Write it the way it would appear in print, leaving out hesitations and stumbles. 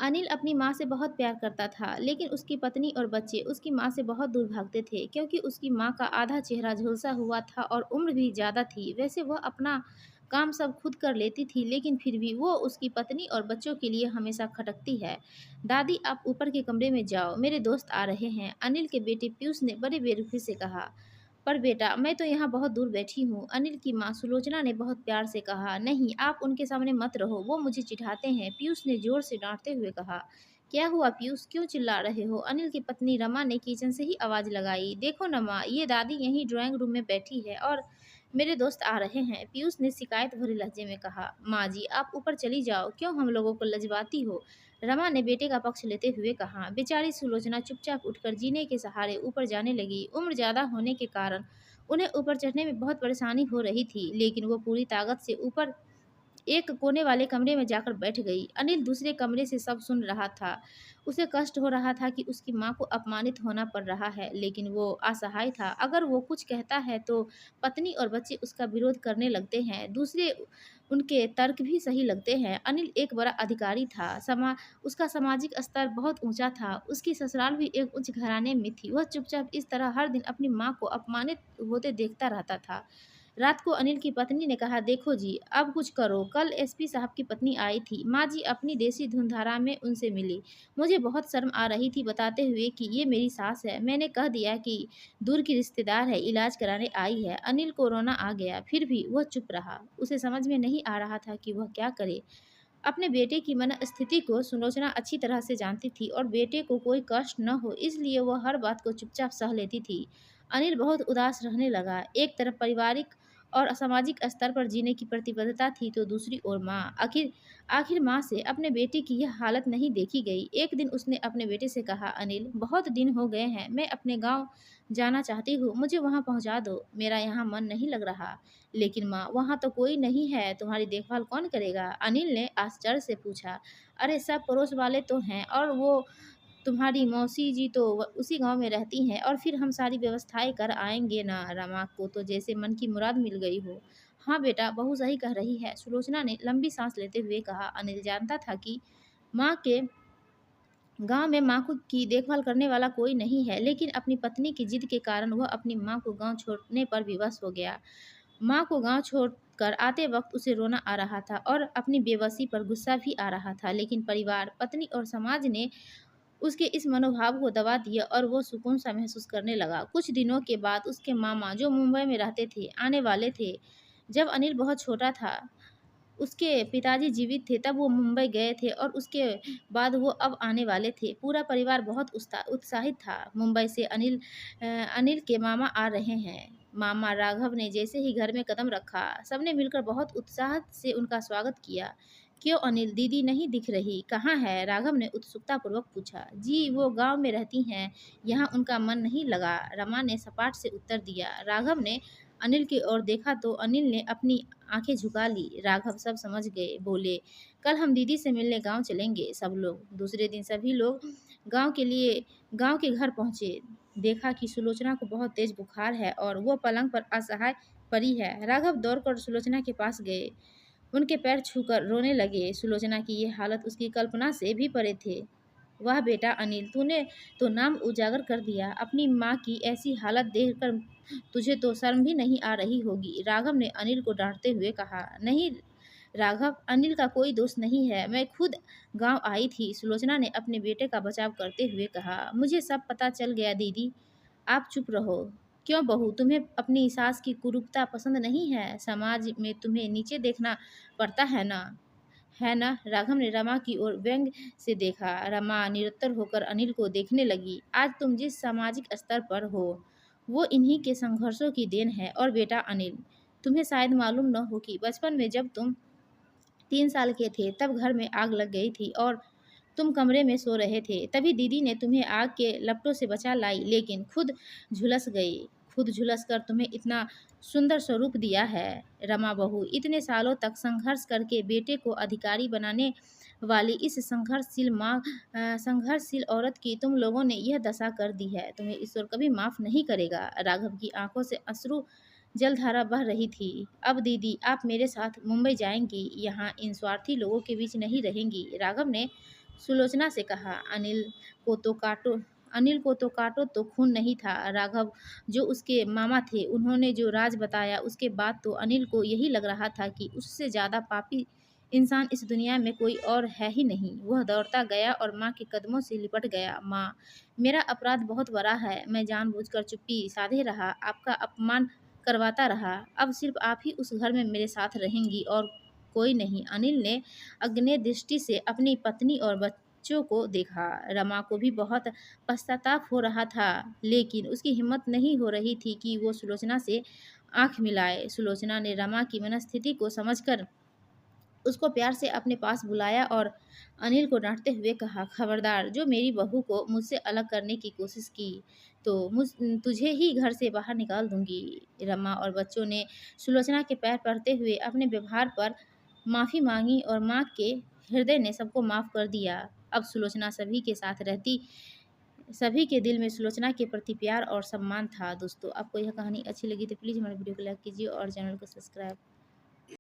अनिल अपनी माँ से बहुत प्यार करता था, लेकिन उसकी पत्नी और बच्चे उसकी माँ से बहुत दूर भागते थे क्योंकि उसकी माँ का आधा चेहरा झुलसा हुआ था और उम्र भी ज़्यादा थी। वैसे वह अपना काम सब खुद कर लेती थी, लेकिन फिर भी वो उसकी पत्नी और बच्चों के लिए हमेशा खटकती है। दादी, आप ऊपर के कमरे में जाओ, मेरे दोस्त आ रहे हैं, अनिल के बेटे पीयूष ने बड़े बेरुखी से कहा। पर बेटा, मैं तो यहाँ बहुत दूर बैठी हूँ, अनिल की माँ सुलोचना ने बहुत प्यार से कहा। नहीं, आप उनके सामने मत रहो, वो मुझे चिढ़ाते हैं, पीयूष ने जोर से डांटते हुए कहा। क्या हुआ पीयूष, क्यों चिल्ला रहे हो? अनिल की पत्नी रमा ने किचन से ही आवाज लगाई। देखो न माँ, ये दादी यहीं ड्राइंग रूम में बैठी है और मेरे दोस्त आ रहे हैं, पीयूष ने शिकायत भरे लहजे में कहा। माँ जी, आप ऊपर चली जाओ, क्यों हम लोगों को लजवाती हो? रमा ने बेटे का पक्ष लेते हुए कहा। बेचारी सुलोचना चुपचाप उठकर जीने के सहारे ऊपर जाने लगी। उम्र ज्यादा होने के कारण उन्हें ऊपर चढ़ने में बहुत परेशानी हो रही थी, लेकिन वो पूरी ताकत से ऊपर एक कोने वाले कमरे में जाकर बैठ गई। अनिल दूसरे कमरे से सब सुन रहा था। उसे कष्ट हो रहा था कि उसकी माँ को अपमानित होना पड़ रहा है, लेकिन वो असहाय था। अगर वो कुछ कहता है तो पत्नी और बच्चे उसका विरोध करने लगते हैं। दूसरे उनके तर्क भी सही लगते हैं। अनिल एक बड़ा अधिकारी था। उसका सामाजिक स्तर बहुत ऊंचा था। उसकी ससुराल भी एक उच्च घराने में थी। वह चुपचाप इस तरह हर दिन अपनी माँ को अपमानित होते देखता रहता था। रात को अनिल की पत्नी ने कहा, देखो जी, अब कुछ करो। कल एसपी साहब की पत्नी आई थी। माँ जी अपनी देसी धुनधारा में उनसे मिली। मुझे बहुत शर्म आ रही थी बताते हुए कि ये मेरी सास है। मैंने कह दिया कि दूर की रिश्तेदार है, इलाज कराने आई है। अनिल को रोना आ गया, फिर भी वह चुप रहा। उसे समझ में नहीं आ रहा था कि वह क्या करे। अपने बेटे की मनस्थिति को सुलोचना अच्छी तरह से जानती थी और बेटे को कोई कष्ट न हो, इसलिए वह हर बात को चुपचाप सह लेती थी। अनिल बहुत उदास रहने लगा। एक तरफ पारिवारिक और सामाजिक स्तर पर जीने की प्रतिबद्धता थी, तो दूसरी ओर माँ। आखिर आखिर माँ से अपने बेटे की यह हालत नहीं देखी गई। एक दिन उसने अपने बेटे से कहा, अनिल, बहुत दिन हो गए हैं, मैं अपने गांव जाना चाहती हूँ, मुझे वहाँ पहुँचा दो, मेरा यहाँ मन नहीं लग रहा। लेकिन माँ, वहाँ तो कोई नहीं है, तुम्हारी देखभाल कौन करेगा? अनिल ने आश्चर्य से पूछा। अरे, सब पड़ोस वाले तो हैं और वो तुम्हारी मौसी जी तो उसी गांव में रहती हैं, और फिर हम सारी व्यवस्थाएं कर आएंगे ना। रमा को तो जैसे मन की मुराद मिल गई हो। हाँ बेटा, बहू सही कह रही है, सुलोचना ने लंबी सांस लेते हुए कहा। अनिल जानता था कि माँ के गांव में माँ को की देखभाल करने वाला कोई नहीं है, लेकिन अपनी पत्नी की जिद के कारण वह अपनी माँ को गांव छोड़ने पर विवश हो गया। माँ को गांव छोड़कर आते वक्त उसे रोना आ रहा था और अपनी बेबसी पर गुस्सा भी आ रहा था, लेकिन परिवार, पत्नी और समाज ने उसके इस मनोभाव को दबा दिया और वो सुकून सा महसूस करने लगा। कुछ दिनों के बाद उसके मामा, जो मुंबई में रहते थे, आने वाले थे। जब अनिल बहुत छोटा था, उसके पिताजी जीवित थे, तब वो मुंबई गए थे और उसके बाद वो अब आने वाले थे। पूरा परिवार बहुत उत्साहित था। मुंबई से अनिल के मामा आ रहे हैं। मामा राघव ने जैसे ही घर में कदम रखा, सबने मिलकर बहुत उत्साह से उनका स्वागत किया। क्यों अनिल, दीदी नहीं दिख रही, कहाँ है? राघव ने उत्सुकता पूर्वक पूछा। जी, वो गांव में रहती हैं, यहाँ उनका मन नहीं लगा, रमा ने सपाट से उत्तर दिया। राघव ने अनिल की ओर देखा तो अनिल ने अपनी आंखें झुका ली। राघव सब समझ गए, बोले, कल हम दीदी से मिलने गांव चलेंगे सब लोग। दूसरे दिन सभी लोग गांव के घर पहुंचे। देखा कि सुलोचना को बहुत तेज बुखार है और वो पलंग पर असहाय पड़ी है। राघव दौड़कर सुलोचना के पास गए, उनके पैर छूकर रोने लगे। सुलोचना की ये हालत उसकी कल्पना से भी परे थे। वाह बेटा अनिल, तूने तो नाम उजागर कर दिया। अपनी माँ की ऐसी हालत देखकर तुझे तो शर्म भी नहीं आ रही होगी, राघव ने अनिल को डांटते हुए कहा। नहीं राघव, अनिल का कोई दोष नहीं है, मैं खुद गांव आई थी, सुलोचना ने अपने बेटे का बचाव करते हुए कहा। मुझे सब पता चल गया दीदी, आप चुप रहो। क्यों बहू, तुम्हें अपनी सास की कुरूपता पसंद नहीं है? समाज में तुम्हें नीचे देखना पड़ता है ना? राघव ने रमा की ओर व्यंग से देखा। रमा निरुत्तर होकर अनिल को देखने लगी। आज तुम जिस सामाजिक स्तर पर हो, वो इन्हीं के संघर्षों की देन है। और बेटा अनिल, तुम्हें शायद मालूम न हो कि बचपन में जब तुम 3 साल के थे, तब घर में आग लग गई थी और तुम कमरे में सो रहे थे। तभी दीदी ने तुम्हें आग के लपटों से बचा लाई, लेकिन झुलस गई खुद झुलस कर तुम्हें इतना सुंदर स्वरूप दिया है। रमा बहू, इतने सालों तक संघर्ष करके बेटे को अधिकारी बनाने वाली इस संघर्षशील औरत की तुम लोगों ने यह दशा कर दी है। तुम्हें ईश्वर कभी माफ नहीं करेगा। राघव की आंखों से अश्रु जलधारा बह रही थी। अब दीदी, आप मेरे साथ मुंबई जाएंगी, यहाँ इन स्वार्थी लोगों के बीच नहीं रहेंगी। राघव ने सुलोचना से कहा, को तो काटो अनिल को तो काटो तो खून नहीं था। राघव, जो उसके मामा थे, उन्होंने जो राज बताया उसके बाद तो अनिल को यही लग रहा था कि उससे ज़्यादा पापी इंसान इस दुनिया में कोई और है ही नहीं। वह दौड़ता गया और माँ के कदमों से लिपट गया। माँ, मेरा अपराध बहुत बड़ा है। मैं जानबूझकर चुप्पी साधे रहा, आपका अपमान करवाता रहा। अब सिर्फ आप ही उस घर में मेरे साथ रहेंगी और कोई नहीं। अनिल ने अग्नि दृष्टि से अपनी पत्नी और बच्चों को देखा। रमा को भी बहुत पश्चाताप हो रहा था, लेकिन उसकी हिम्मत नहीं हो रही थी कि वो सुलोचना से आंख मिलाए। सुलोचना ने रमा की मनस्थिति को समझकर उसको प्यार से अपने पास बुलाया और अनिल को डांटते हुए कहा, खबरदार, जो मेरी बहू को मुझसे अलग करने की कोशिश की तो तुझे ही घर से बाहर निकाल दूंगी। रमा और बच्चों ने सुलोचना के पैर पड़ते हुए अपने व्यवहार पर माफ़ी मांगी और माँ के हृदय ने सबको माफ़ कर दिया। अब सुलोचना सभी के साथ रहती। सभी के दिल में सुलोचना के प्रति प्यार और सम्मान था। दोस्तों, आपको यह कहानी अच्छी लगी तो प्लीज़ हमारे वीडियो को लाइक कीजिए और चैनल को सब्सक्राइब